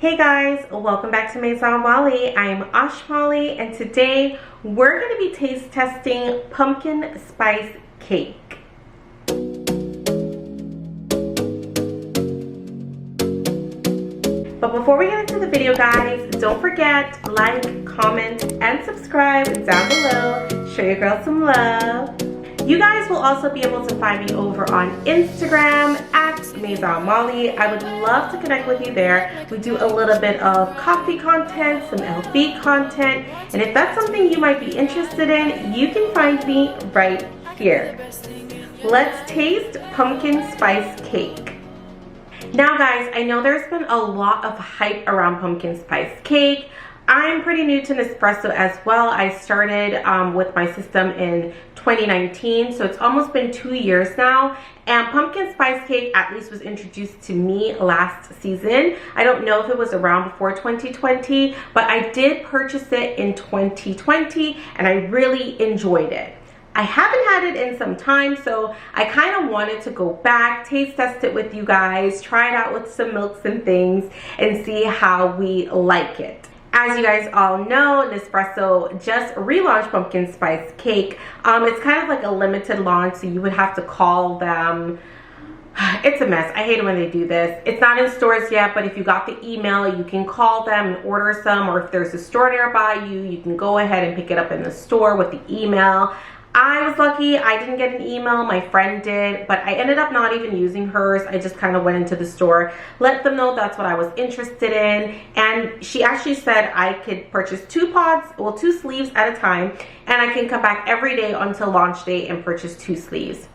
Hey guys, welcome back to Maison Malli. I'm Malli, and today we're going to be taste testing pumpkin spice cake. But before we get into the video, guys, don't forget, like, comment, and subscribe down below. Show your girl some love. You guys will also be able to find me over on Instagram at Maison Malli. I would love to connect with you there. We do a little bit of coffee content, some LB content, and if that's something you might be interested in, you can find me right here. Let's taste pumpkin spice cake. Now guys, I know there's been a lot of hype around pumpkin spice cake. I'm pretty new to Nespresso as well. I started with my system in 2019, so it's almost been 2 years now, and pumpkin spice cake at least was introduced to me last season. I don't know if it was around before 2020, but I did purchase it in 2020 and I really enjoyed it. I haven't had it in some time, so I kind of wanted to go back, taste test it with you guys, try it out with some milks and things, and see how we like it. As you guys all know, Nespresso just relaunched pumpkin spice cake. It's kind of like a limited launch, so you would have to call them. It's a mess. I hate it when they do this. It's not in stores yet, but if you got the email, you can call them and order some, or if there's a store nearby you, you can go ahead and pick it up in the store with the email. I was lucky, I didn't get an email, my friend did, but I ended up not even using hers. I just kind of went into the store, let them know that's what I was interested in, and she actually said I could purchase 2 pods, well 2 sleeves at a time, and I can come back every day until launch day and purchase 2 sleeves.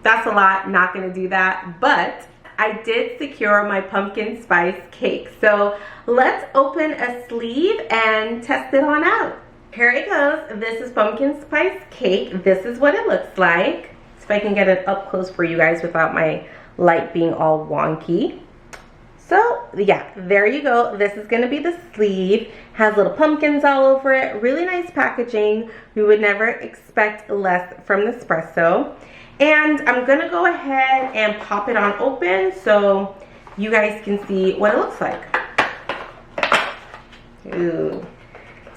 That's a lot, not gonna do that, but I did secure my pumpkin spice cake. So let's open a sleeve and test it on out. Here it goes. This is pumpkin spice cake. This is what it looks like. So if I can get it up close for you guys without my light being all wonky. So yeah, there you go. This is gonna be the sleeve. Has little pumpkins all over it. Really nice packaging. We would never expect less from Nespresso. And I'm gonna go ahead and pop it on open so you guys can see what it looks like. Ooh.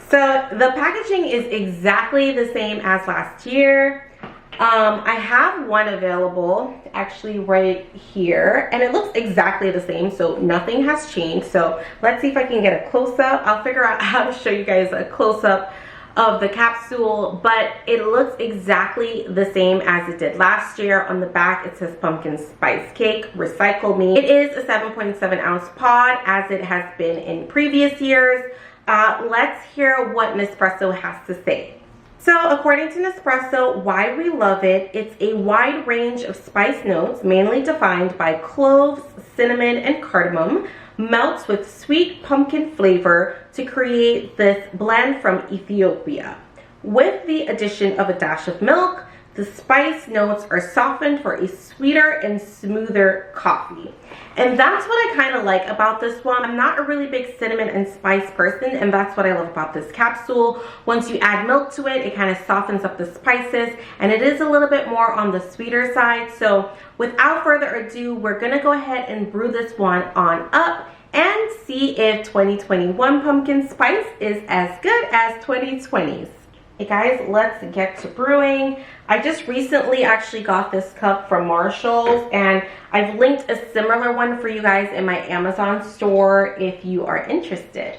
So the packaging is exactly the same as last year. I have one available actually right here, and it looks exactly the same, so nothing has changed. So let's see if I can get a close-up. I'll figure out how to show you guys a close-up of the capsule, but it looks exactly the same as it did last year. On the back it says pumpkin spice cake, recycle me. It is a 7.7 ounce pod as it has been in previous years. Let's hear what Nespresso has to say. So according to Nespresso, why we love it, it's a wide range of spice notes, mainly defined by cloves, cinnamon, and cardamom, melts with sweet pumpkin flavor to create this blend from Ethiopia. With the addition of a dash of milk, the spice notes are softened for a sweeter and smoother coffee. And that's what I kind of like about this one. I'm not a really big cinnamon and spice person, and that's what I love about this capsule. Once you add milk to it, it kind of softens up the spices, and it is a little bit more on the sweeter side. So without further ado, we're gonna go ahead and brew this one on up and see if 2021 pumpkin spice is as good as 2020's. Hey guys, let's get to brewing. I just recently actually got this cup from Marshall's, and I've linked a similar one for you guys in my Amazon store if you are interested.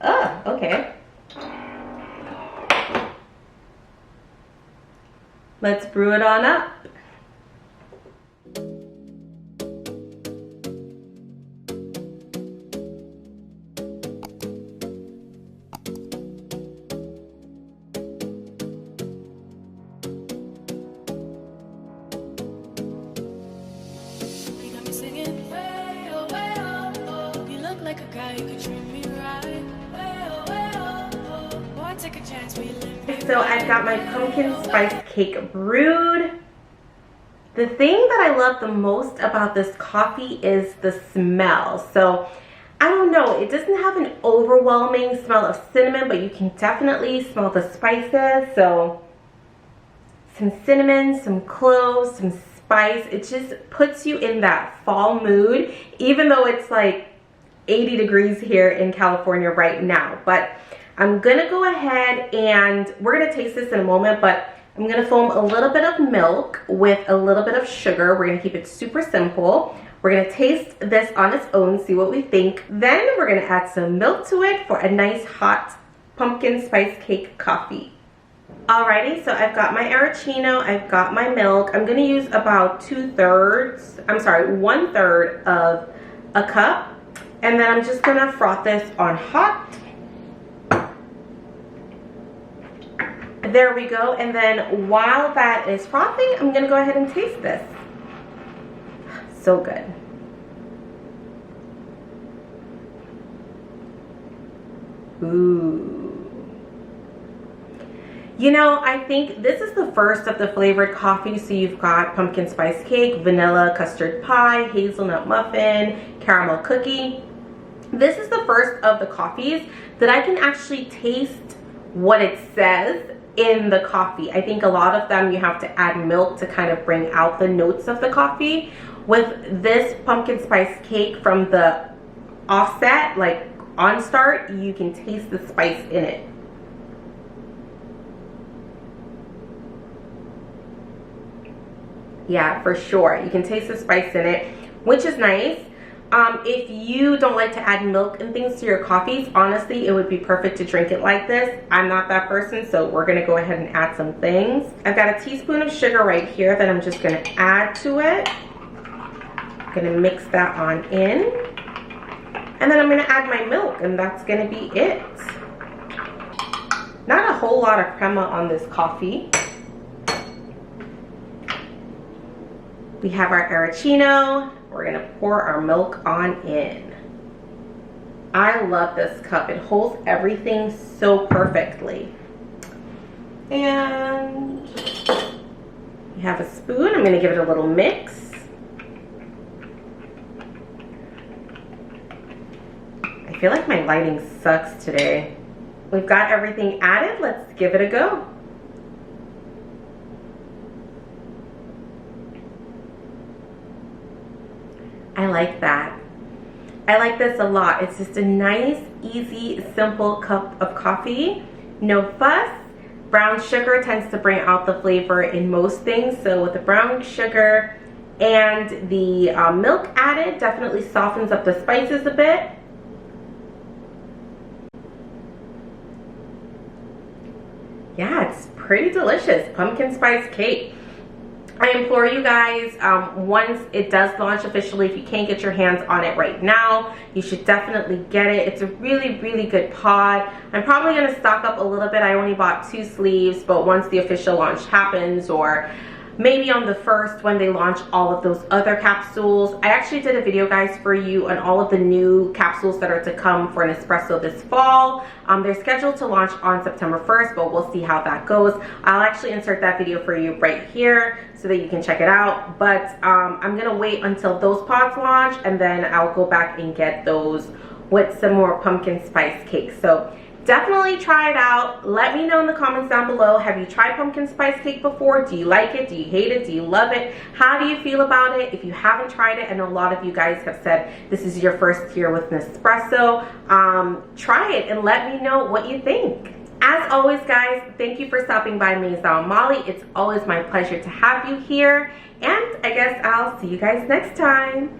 Oh, okay. Let's brew it on up. So I've got my pumpkin spice cake brewed. The thing that I love the most about this coffee is the smell. So I don't know, it doesn't have an overwhelming smell of cinnamon, but you can definitely smell the spices. So some cinnamon, some cloves, some spice. It just puts you in that fall mood, even though it's like 80 degrees here in California right now. But I'm gonna go ahead and we're gonna taste this in a moment, but I'm gonna foam a little bit of milk with a little bit of sugar. We're gonna keep it super simple. We're gonna taste this on its own, see what we think. Then we're gonna add some milk to it for a nice hot pumpkin spice cake coffee. Alrighty, so I've got my aeroccino, I've got my milk. I'm gonna use about 1/3 of a cup. And then I'm just gonna froth this on hot. There we go. And then while that is frothing, I'm gonna go ahead and taste this. So good. Ooh. You know, I think this is the first of the flavored coffees. So you've got pumpkin spice cake, vanilla custard pie, hazelnut muffin, caramel cookie. This is the first of the coffees that I can actually taste what it says in the coffee. I think a lot of them you have to add milk to kind of bring out the notes of the coffee. With this pumpkin spice cake from the offset, like on start, you can taste the spice in it. Yeah, for sure. You can taste the spice in it, which is nice. If you don't like to add milk and things to your coffees, honestly, it would be perfect to drink it like this. I'm not that person, so we're gonna go ahead and add some things. I've got a teaspoon of sugar right here that I'm just gonna add to it. I'm gonna mix that on in. And then I'm gonna add my milk, and that's gonna be it. Not a whole lot of crema on this coffee. We have our aeroccino. We're gonna pour our milk on in. I love this cup. It holds everything so perfectly. And we have a spoon. I'm gonna give it a little mix. I feel like my lighting sucks today. We've got everything added. Let's give it a go. I like that. I like this a lot. It's just a nice, easy, simple cup of coffee. No fuss. Brown sugar tends to bring out the flavor in most things. So with the brown sugar and the milk added, definitely softens up the spices a bit. Yeah, it's pretty delicious. Pumpkin spice cake. I implore you guys, once it does launch officially, if you can't get your hands on it right now, you should definitely get it. It's a really, really good pod. I'm probably going to stock up a little bit. I only bought 2 sleeves, but once the official launch happens, or maybe on the 1st when they launch all of those other capsules. I actually did a video, guys, for you on all of the new capsules that are to come for Nespresso this fall. They're scheduled to launch on September 1st, but we'll see how that goes. I'll actually insert that video for you right here so that you can check it out. But I'm gonna wait until those pods launch, and then I'll go back and get those with some more pumpkin spice cakes. So definitely try it out. Let me know in the comments down below. Have you tried pumpkin spice cake before? Do you like it? Do you hate it? Do you love it? How do you feel about it? If you haven't tried it, I know a lot of you guys have said this is your first year with Nespresso. Try it and let me know what you think. As always, guys, thank you for stopping by Maison Malli. It's always my pleasure to have you here. And I guess I'll see you guys next time.